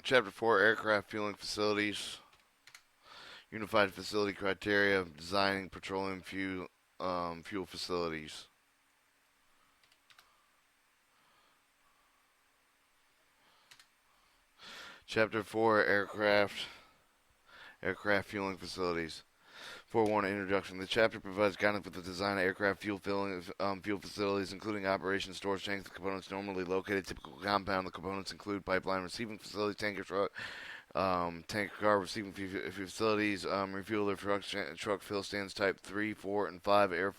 Chapter 4, Aircraft Fueling Facilities. Unified Facility Criteria, Designing Petroleum Fuel Facilities. Chapter 4, Aircraft Fueling Facilities. 4.1 Introduction. The chapter provides guidance with the design of aircraft fuel facilities, including operation storage tanks. The components normally located. Typical compound. The components include pipeline receiving facilities, tanker truck, tanker car receiving facilities, refueler truck fill stands type 3, 4, and 5, air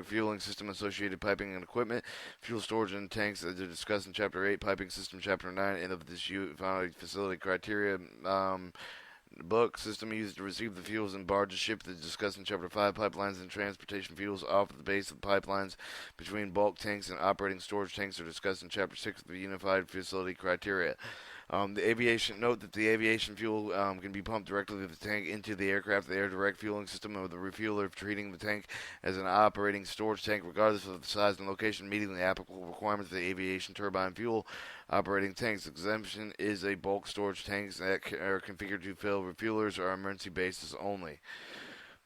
fueling system, associated piping and equipment, fuel storage and tanks that are discussed in Chapter 8, piping system, Chapter 9, end of this facility criteria. Book system used to receive the fuels in barges shipped is discussed in Chapter 5. Pipelines and transportation fuels off the base of the pipelines between bulk tanks and operating storage tanks are discussed in Chapter 6 of the Unified Facility Criteria. Note that the aviation fuel can be pumped directly to the tank into the aircraft. The air direct fueling system of the refueler treating the tank as an operating storage tank, regardless of the size and location, meeting the applicable requirements of the aviation turbine fuel operating tanks. Exemption is a bulk storage tanks that are configured to fill refuelers or emergency basis only.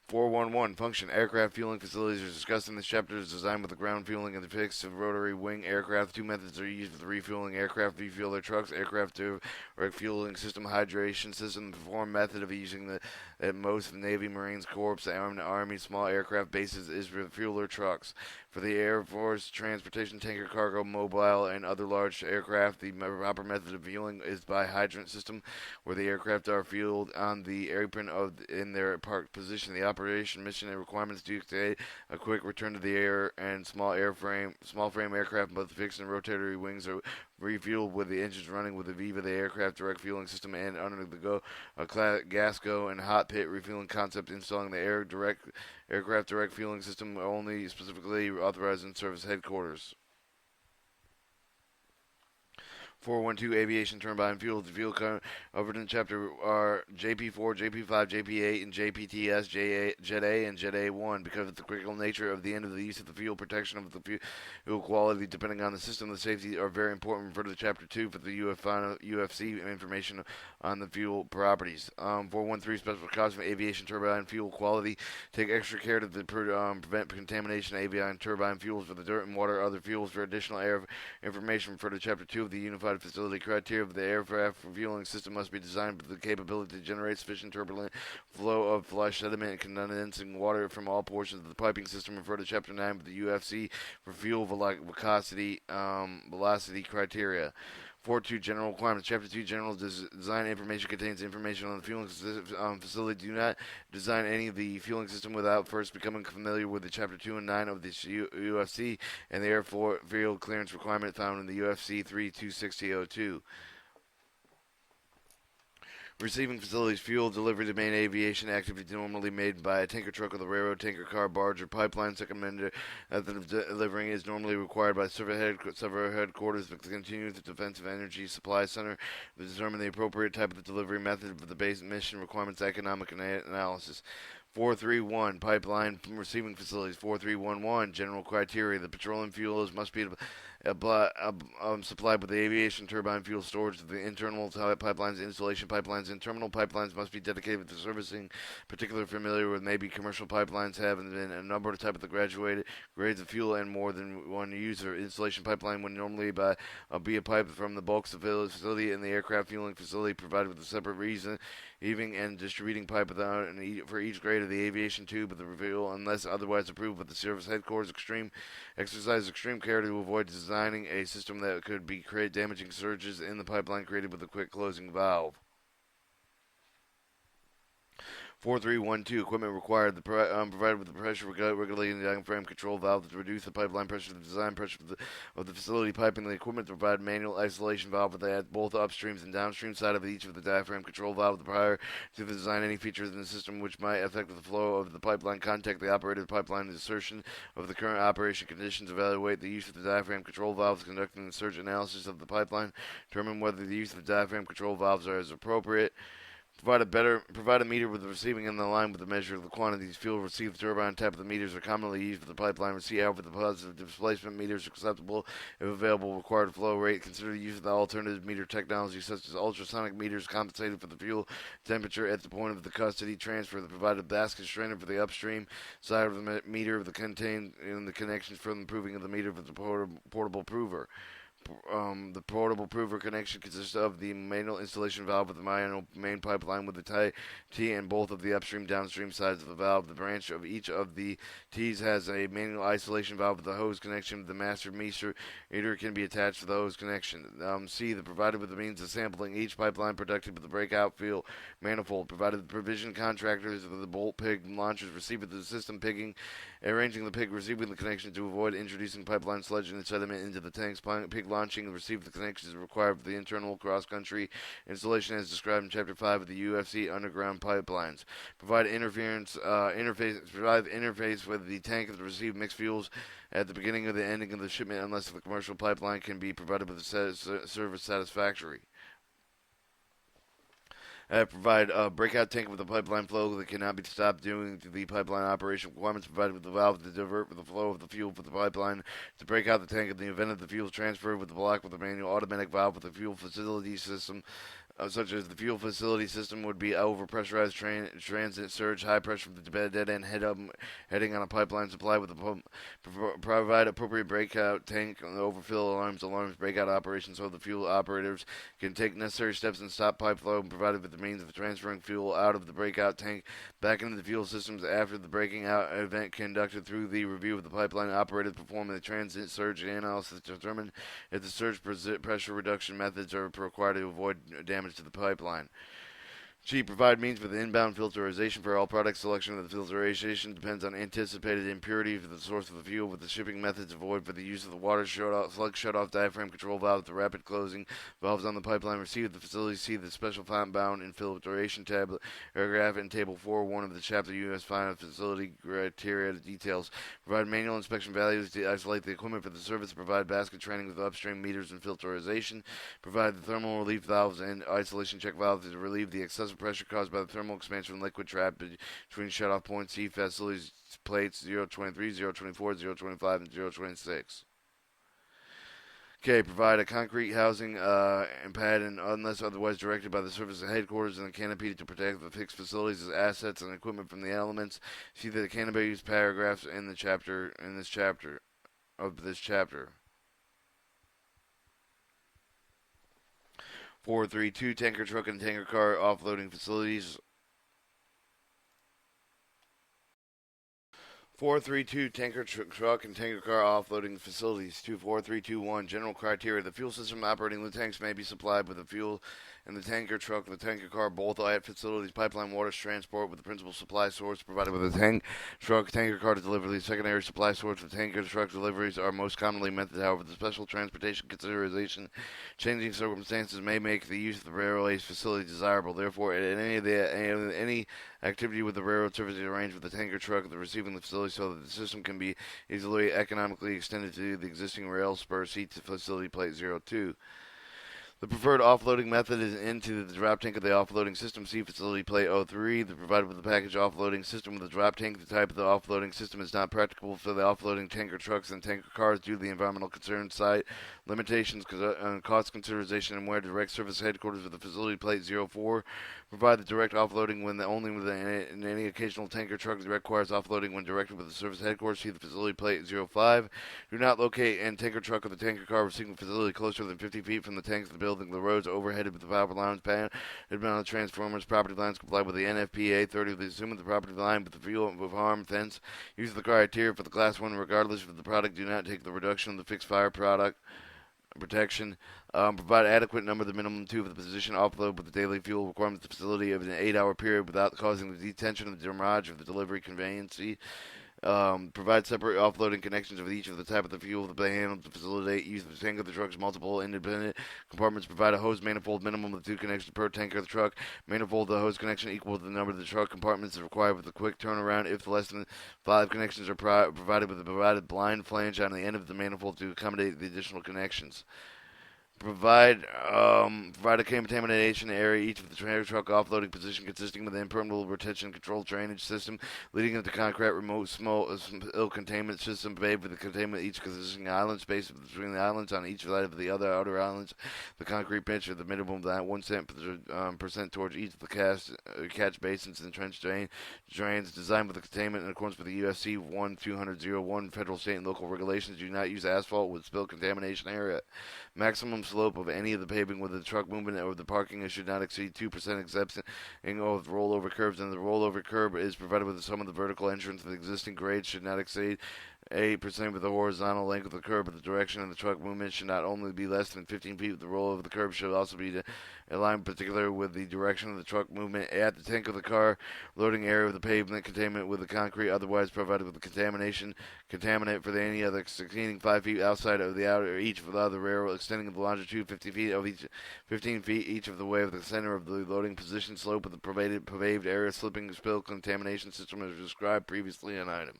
411 Function. Aircraft fueling facilities are discussed in this chapter. Is designed with the ground fueling and the fixed rotary wing aircraft. Two methods are used for the refueling aircraft. Refuel their trucks. Aircraft direct fueling system. Hydration system. The performed method of using the at most Navy, Marines, Corps, Army, small aircraft bases is refueler trucks. For the Air Force, transportation, tanker, cargo, mobile, and other large aircraft, the proper method of fueling is by hydrant system, where the aircraft are fueled on the apron in their parked position. The operation mission and requirements dictate a quick return to the air, and small frame aircraft, both fixed and rotary wings, are refueled with the engines running with the Viva, the aircraft direct fueling system, and under the Gasco and hot pit refueling concept, installing the aircraft direct fueling system only specifically authorized in service headquarters. 412 Aviation Turbine Fuel. The fuel covered in Chapter are JP4, JP5, JP8, and JPTS, Jet A, and Jet A1. Because of the critical nature of the end of the use of the fuel, protection of the fuel quality, depending on the system, the safety are very important. Refer to Chapter 2 for the UFC information on the fuel properties. 413 Special precautions for aviation turbine fuel quality. Take extra care to prevent contamination of aviation turbine fuels for the dirt and water, other fuels. For additional air information, refer to Chapter 2 of the Unified Facility Criteria of the aircraft refueling system must be designed with the capability to generate sufficient turbulent flow of flush, sediment, and condensing water from all portions of the piping system. Refer to Chapter 9 of the UFC for fuel velocity criteria. 4.2 General Requirements. Chapter 2 General Design Information contains information on the fueling facility. Do not design any of the fueling system without first becoming familiar with the Chapter 2 and 9 of the UFC and the air field clearance requirement found in the UFC 326T02. Receiving facilities. Fuel delivery to main aviation activity normally made by a tanker truck with a railroad, tanker car, barge, or pipeline. Second method of delivering is normally required by several headquarters to continue the Defensive Energy Supply Center to determine the appropriate type of delivery method for the base mission requirements economic analysis. 431 Pipeline receiving facilities. 4311 General criteria. The petroleum fuels must be supplied with the aviation turbine fuel storage of the internal pipelines, installation pipelines, and terminal pipelines must be dedicated to servicing. Particularly familiar with maybe commercial pipelines have been a number of type of the graduated grades of fuel and more than one user. Installation pipeline would normally be a pipe from the bulk facility and the aircraft fueling facility provided with a separate receiving and distributing pipe for each grade of the aviation tube of the fuel unless otherwise approved by the service headquarters. Exercise extreme care to avoid designing a system that could create damaging surges in the pipeline created with a quick closing valve. 4312 Equipment required. Provided with the pressure regulating diaphragm control valve to reduce the pipeline pressure, the design pressure of the facility piping. The equipment to provide manual isolation valve at both upstreams and downstream side of each of the diaphragm control valve. Prior to the design, any features in the system which might affect the flow of the pipeline, contact the operator of the pipeline. The assertion of the current operation conditions. Evaluate the use of the diaphragm control valves. Conducting the surge analysis of the pipeline. Determine whether the use of the diaphragm control valves is appropriate. Provide a meter with the receiving end line with the measure of the quantities fuel received. The turbine type of the meters are commonly used for the pipeline receipt. However, the positive displacement meters are acceptable if available. Required flow rate. Consider the use of the alternative meter technology such as ultrasonic meters compensated for the fuel temperature at the point of the custody transfer. The provided basket strainer for the upstream side of the meter of the contained in the connections for the improving of the meter with the portable prover. The portable prover connection consists of the manual installation valve with the main pipeline with the T and both of the upstream downstream sides of the valve. The branch of each of the T's has a manual isolation valve with the hose connection. The master meter can be attached to the hose connection. C. The provided with the means of sampling each pipeline protected with the breakout field manifold. Provided the provision contractors with the bolt pig launchers receive the system pigging, arranging the pig receiving the connection to avoid introducing pipeline sludge and sediment into the tanks. Pig launching and receive the connections required for the internal cross-country installation as described in Chapter 5 of the UFC underground pipelines. Provide interface with the tank of the received mixed fuels at the beginning or the ending of the shipment unless the commercial pipeline can be provided with a service satisfactory. Provide a breakout tank with a pipeline flow that cannot be stopped due to the pipeline operation requirements. Provided with the valve to divert the flow of the fuel for the pipeline to break out the tank in the event of the fuel transfer with the block with a manual automatic valve with the fuel facility system. Such as the fuel facility system would be overpressurized transit surge, high pressure from the dead end heading on a pipeline supply with a pump. Provide appropriate breakout tank on the overfill alarms, breakout operations so the fuel operators can take necessary steps and stop pipe flow, and provided with the means of transferring fuel out of the breakout tank back into the fuel systems after the breaking out event conducted through the review of the pipeline operator performing the transit surge analysis to determine if the surge pressure reduction methods are required to avoid damage to the pipeline. G. Provide means for the inbound filterization for all products. Selection of the filtration depends on anticipated impurity for the source of the fuel. With the shipping methods, avoid for the use of the water slug shutoff diaphragm control valve, the rapid closing valves on the pipeline received at the facility. See the special bound and filtration tablet paragraph in Table 4.1 of the Chapter U.S. Final Facility Criteria details. Provide manual inspection values to isolate the equipment for the service. Provide basket training with upstream meters and filterization. Provide the thermal relief valves and isolation check valves to relieve the excessive pressure caused by the thermal expansion of liquid trap between shutoff points. See facilities plates 023, 024, 025, and 026. Okay, provide a concrete housing and pad unless otherwise directed by the service headquarters and the canopy to protect the fixed facilities, assets, and equipment from the elements. See the canopy paragraphs in this chapter. 432 tanker truck and tanker car offloading facilities. 432 tanker truck and tanker car offloading facilities. 24321 general criteria. The fuel system operating the tanks may be supplied with the fuel and the tanker truck and the tanker car both at facilities. Pipeline water transport with the principal supply source provided with the tanker car to deliver. The secondary supply source for tanker truck deliveries are most commonly method. However, the special transportation consideration changing circumstances may make the use of the railway's facility desirable. Therefore, at any activity with the railroad service is arranged with the tanker truck at the receiving facility so that the system can be easily economically extended to the existing rail spur. See to facility plate 02. The preferred offloading method is into the drop tank of the offloading system. See facility plate 03. The provided with the package offloading system with the drop tank. The type of the offloading system is not practicable for the offloading tanker trucks and tanker cars due to the environmental concerns, site limitations, cost consideration, and where direct service headquarters with the facility plate 04. Provide the direct offloading when only with any occasional tanker truck that requires offloading when directed with the service headquarters. See the facility plate 05. Do not locate and tanker truck or the tanker car receiving facility closer than 50 feet from the tanks of the building. The roads overheaded with the power lines, mounted transformers, property lines comply with the NFPA 30. Assuming the property line with the fuel with harm fence. Use the criteria for the class 1 regardless of the product. Do not take the reduction of the fixed fire product protection. Provide adequate number, the minimum 2 of the position offload with the daily fuel requirements of the facility of an 8-hour period without causing the detention of the demurrage of the delivery conveyance. Provide separate offloading connections of each of the type of the fuel that they handle to facilitate use of the tank of the truck's multiple independent compartments. Provide a hose manifold minimum of 2 connections per tanker of the truck. Manifold the hose connection equal to the number of the truck compartments required with a quick turnaround. If less than 5 connections are provided with the provided blind flange on the end of the manifold to accommodate the additional connections. Provide a contamination area each of the trailer truck offloading position consisting of an impermeable retention control drainage system leading into concrete remote small ill containment system paved with the containment each consisting island space between the islands on each side of the other outer islands. The concrete pitch of the minimum of that 1% towards each of the catch basins and trench drains designed with the containment in accordance with the UFC005 federal, state, and local regulations. Do not use asphalt with spill contamination area. Maximum slope of any of the paving with the truck movement or the parking should not exceed 2% accepting of rollover curves, and the rollover curb is provided with the sum of the vertical entrance of the existing grade should not exceed 8% with the horizontal length of the curb, but the direction of the truck movement should not only be less than 15 feet. The roll of the curb should also be aligned particular with the direction of the truck movement at the tank of the car, loading area of the pavement containment with the concrete, otherwise provided with the contaminant for any other exceeding 5 feet outside of the outer each of the other railroad, extending the longitude 50 feet of each 15 feet each of the way of the center of the loading position slope of the paved area slipping spill contamination system as described previously in item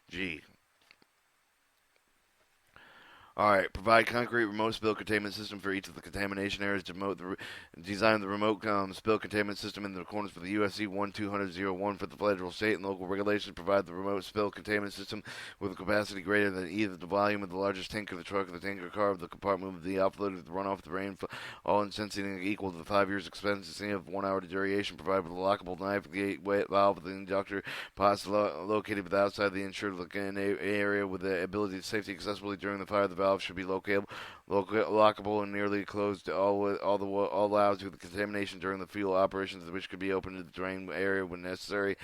G. Alright, provide concrete remote spill containment system for each of the contamination areas. Design the remote spill containment system in accordance with the USC 12001 for the federal, state, and local regulations. Provide the remote spill containment system with a capacity greater than either the volume of the largest tank of the truck or the tanker car of the compartment of the offloaded the runoff of the rain, all intensity equal to the 5 years expense of 1 hour duration. Provide with a lockable knife gate valve with the inductor pods located outside the insured area with the ability to safety accessibly during the fire. The valve should be lockable and nearly closed to all valves with the contamination during the fuel operations, which could be opened to the drain area when necessary.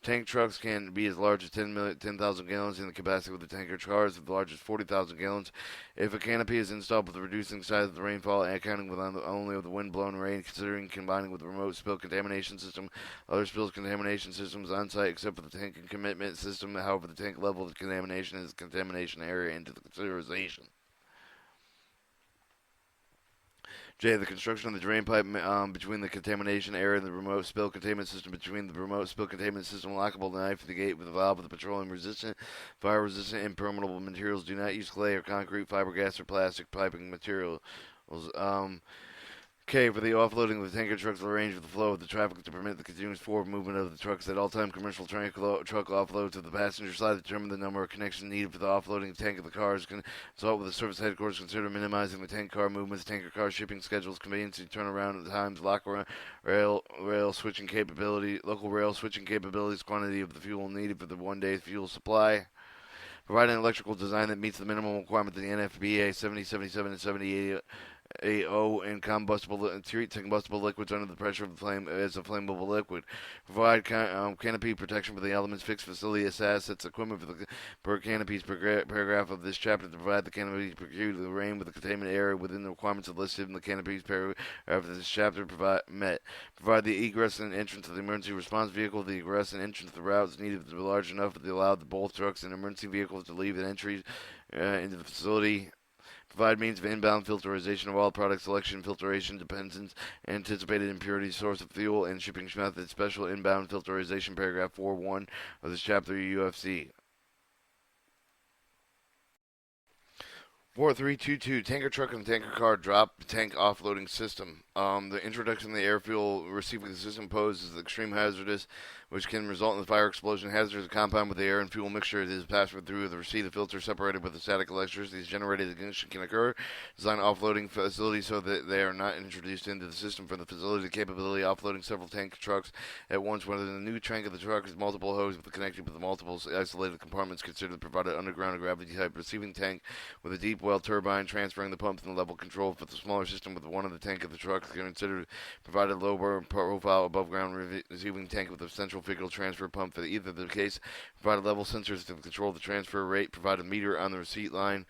Tank trucks can be as large as 10,000 gallons in the capacity with the tanker cars, as large as 40,000 gallons. If a canopy is installed with the reducing size of the rainfall and accounting with only of the wind-blown rain, considering combining with the remote spill contamination system, other spills contamination systems on site except for the tank and commitment system. However, the tank level of contamination is the contamination area into the consideration. J. The construction of the drain pipe between the contamination area and the remote spill containment system. Between the remote spill containment system, lockable knife to the gate with a valve with the petroleum resistant, fire resistant, impermeable materials. Do not use clay or concrete, fiberglass, or plastic piping materials. K. For the offloading of the tanker trucks will arrange with the flow of the traffic to permit the continuous forward movement of the trucks at all time. Commercial truck offloads to the passenger side determine the number of connections needed for the offloading tank of the cars. Consult with the service headquarters. Consider minimizing the tank car movements, tanker car shipping schedules, convenience, turnaround times, rail switching capability, local rail switching capabilities, quantity of the fuel needed for the one-day fuel supply. Provide an electrical design that meets the minimum requirement of the NFPA 7077 and 78. AO and treat combustible liquids under the pressure of the flame as a flammable liquid. Provide canopy protection for the elements. Fixed facility assets equipment for the per canopies paragraph of this chapter to provide the canopy procured the rain with the containment area within the requirements listed in the canopies paragraph of this chapter. Provide the egress and entrance of the emergency response vehicle. The egress and entrance of the routes needed to be large enough to allow both trucks and emergency vehicles to leave and entry into the facility. Provide means of inbound filtration of all product selection, filtration, dependence, anticipated impurity, source of fuel, and shipping method. Special inbound filtration, paragraph 4.1 of this chapter UFC. 4322 tanker truck and tanker car drop tank offloading system. The introduction of the air fuel receiving system poses extreme hazardous, which can result in the fire explosion. Hazardous compound with the air and fuel mixture is passed through the receiver filter separated with the static electricity generated ignition can occur. Design offloading facilities so that they are not introduced into the system. For the facility capability, offloading several tank trucks at once. Whether the new tank of the truck is multiple hoses connected with the multiple isolated compartments considered provided underground or gravity type receiving tank with a deep well turbine transferring the pumps and level control for the smaller system with one of the tank of the truck considered provided low profile above ground receiving tank with a central vehicle transfer pump for either the case. Provided level sensors to control the transfer rate. Provide a meter on the receipt line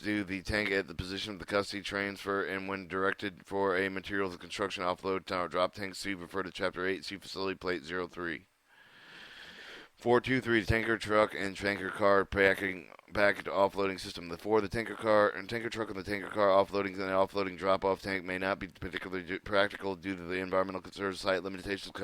to the tank at the position of the custody transfer, and when directed for a materials construction offload tower drop tank, see refer to chapter 8, see facility plate 03. 423 tanker truck and tanker car package offloading system. The tanker car and tanker truck and the tanker car offloading and offloading drop-off tank may not be particularly practical due to the environmental concerns, site limitations,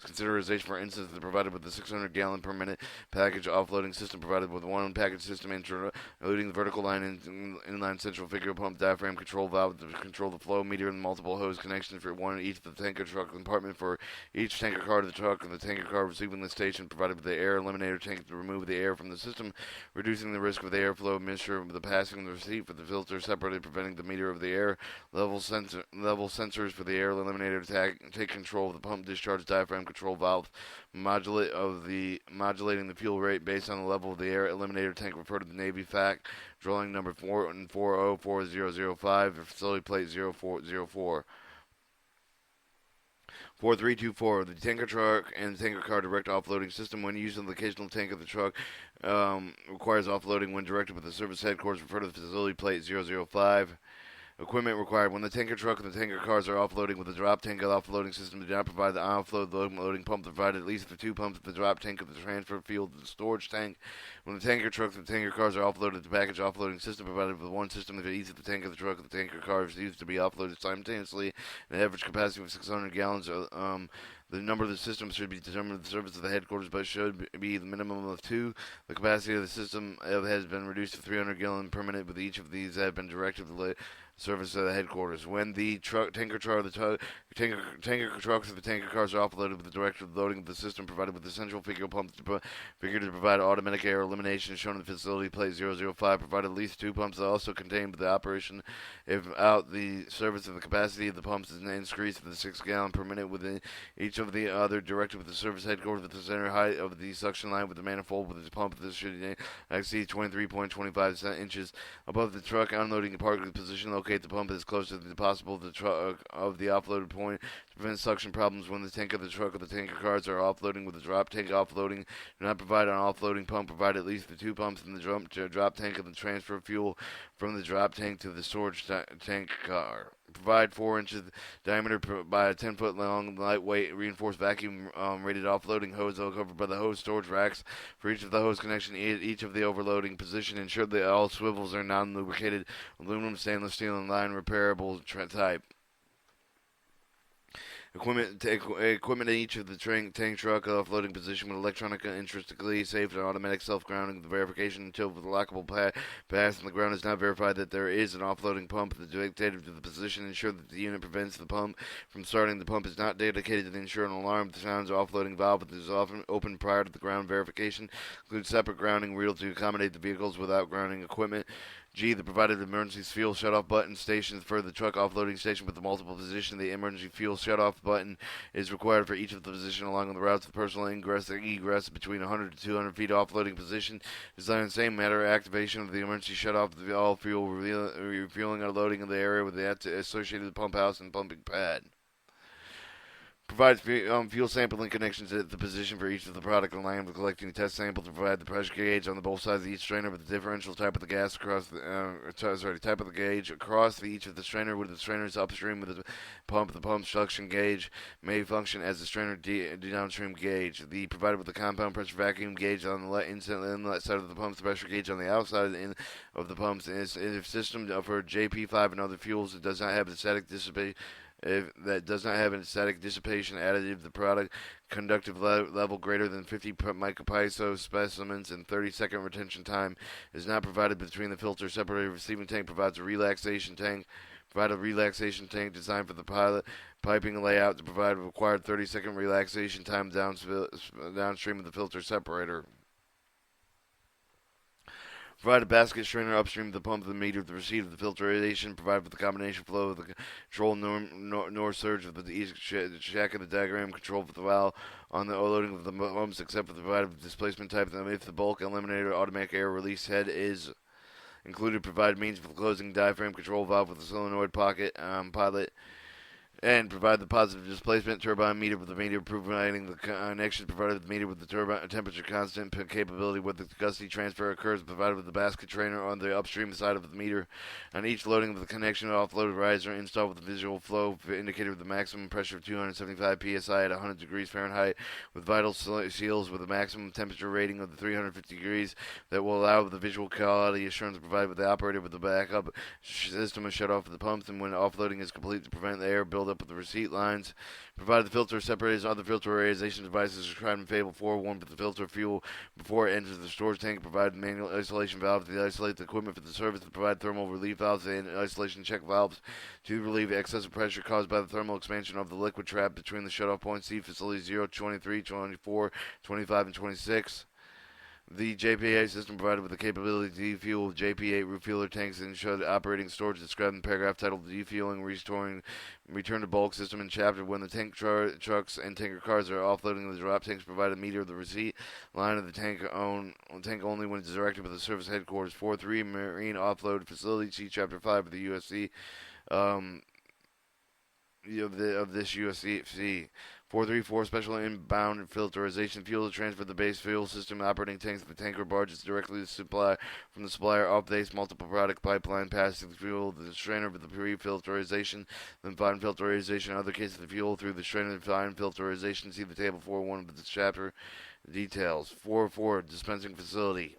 consideration. For instance, they're provided with the 600 gallon per minute package offloading system, provided with one package system including the vertical line and inline central figure pump diaphragm control valve to control the flow meter and multiple hose connections for one each of the tanker truck compartment for each tanker car to the truck and the tanker car receiving the station, provided with the air eliminator tank to remove the air from the system, reducing the risk of the airflow mixture of the passing of the receipt for the filter separated, preventing the meter of the air level sensors for the air eliminator to take control of the pump discharge diaphragm control valve, modulating the fuel rate based on the level of the air eliminator tank. Refer to the Navy FAC drawing number 404005 or facility plate 0404. 4324. The tanker truck and tanker car direct offloading system, when used in the occasional tank of the truck, requires offloading when directed with the service headquarters. Refer to the facility plate 005. Equipment required. When the tanker truck and the tanker cars are offloading with the drop tank offloading system, do not provide the offload loading pump. Provide at least the two pumps of the drop tank of the transfer field to the storage tank. When the tanker truck and the tanker cars are offloaded, the package offloading system provided with one system that each of the tank of the truck and the tanker car is used to be offloaded simultaneously. An average capacity of 600 gallons. The number of the systems should be determined at the service of the headquarters, but should be the minimum of 2. The capacity of the system has been reduced to 300 gallons per minute, with each of these have been directed to the service of the headquarters. When the tanker trucks or the tanker cars are offloaded with the directed loading of the system, provided with the central figure pump to provide automatic air elimination, shown in the facility plate 005, provided at least 2 pumps that also contained the operation. If out the service of the capacity of the pumps is increased to the 6 gallon per minute within each of the other, directed with the service headquarters with the center height of the suction line with the manifold with the pump. This should exceed 23.25 inches above the truck. Unloading parking position, locate the pump as close as possible to the truck of the offloaded point to prevent suction problems. When the tank of the truck or the tanker cars are offloading with the drop tank offloading, do not provide an offloading pump. Provide at least the 2 pumps in the drop tank of the transfer fuel from the drop tank to the storage tank car. Provide 4 inches diameter by a 10-foot long, lightweight, reinforced vacuum rated offloading hose covered by the hose storage racks for each of the hose connection, each of the overloading position. Ensure that all swivels are non-lubricated, aluminum, stainless steel, and line repairable type. Equipment in each of the tank truck offloading position with electronic intrinsically safe and automatic self-grounding. The verification until the lockable pass on the ground is not verified that there is an offloading pump dedicated to the position. Ensure that the unit prevents the pump from starting. The pump is not dedicated to ensure an alarm. The sounds offloading valve that is often open prior to the ground verification. Includes separate grounding wheel to accommodate the vehicles without grounding equipment. G. The provided emergency fuel shutoff button stations for the truck offloading station with the multiple position. The emergency fuel shutoff button is required for each of the position along the routes of personal ingress and egress between 100 to 200 feet offloading position. Designed in the same manner, activation of the emergency shutoff of all fuel, refueling or loading of the area with the associated pump house and pumping pad. Provides fuel sampling connections at the position for each of the product line with collecting test samples to provide the pressure gauge on the both sides of each strainer with the differential type of the gas across the type of the gauge across each of the strainer with the strainers upstream with the pump suction gauge may function as the strainer downstream gauge. The provided with the compound pressure vacuum gauge on the inlet side of the pumps, the pressure gauge on the outside of the pumps. If system for JP5 and other fuels, it does not have a static dissipation. If that does not have a static dissipation additive, the product conductive level greater than 50 micropiso specimens and 30-second retention time is not provided between the filter separator. Receiving tank provides a relaxation tank. Provide a relaxation tank designed for the pilot piping layout to provide a required 30-second relaxation time downstream of the filter separator. Provide a basket strainer upstream of the pump of the meter of the receipt of the filtration. Provide with the combination flow of the control nor surge of the east shack of the diagram. Control for the valve on the loading of the pumps except for the provided displacement type. If the bulk eliminator automatic air release head is included, provide means for closing diaphragm control valve with a solenoid pocket pilot. and provide the positive displacement turbine meter with the meter, providing the connection provided with the meter with the turbine temperature constant capability where the gusty transfer occurs, provided with the basket trainer on the upstream side of the meter. On each loading of the connection, offloaded riser installed with the visual flow indicator with the maximum pressure of 275 psi at 100 degrees Fahrenheit, with vital seals with a maximum temperature rating of the 350 degrees that will allow the visual quality assurance provided with the operator with the backup system is shut off of the pumps, and when offloading is complete to prevent the air buildup with the receipt lines. Provided the filter separates other filterization devices described in Fable 4. One with the filter fuel before it enters the storage tank. Provide manual isolation valves to isolate the equipment for the service. Provide thermal relief valves and isolation check valves to relieve excessive pressure caused by the thermal expansion of the liquid trap between the shutoff points. See facilities 0, 23, 24, 25, and 26. The JPA system provided with the capability to defuel JP8 refueler tanks and showed operating storage described in the paragraph titled Defueling, Restoring, Return to Bulk System in chapter. When the tank trucks and tanker cars are offloading, the drop tanks provide a meter of the receipt line of the tank only when it's directed with the service headquarters. 4.3 Marine Offload Facility, see chapter 5 of the USC. Of this USC. 434 Special Inbound Filterization Fuel to transfer the base fuel system operating tanks of the tanker barges directly to supply from the supplier off base multiple product pipeline passing the fuel to the strainer with the pre-filterization, then fine filterization. In other cases, the fuel through the strainer and fine filterization. See the table 4.1 of this chapter. Details. 4.4 Dispensing Facility.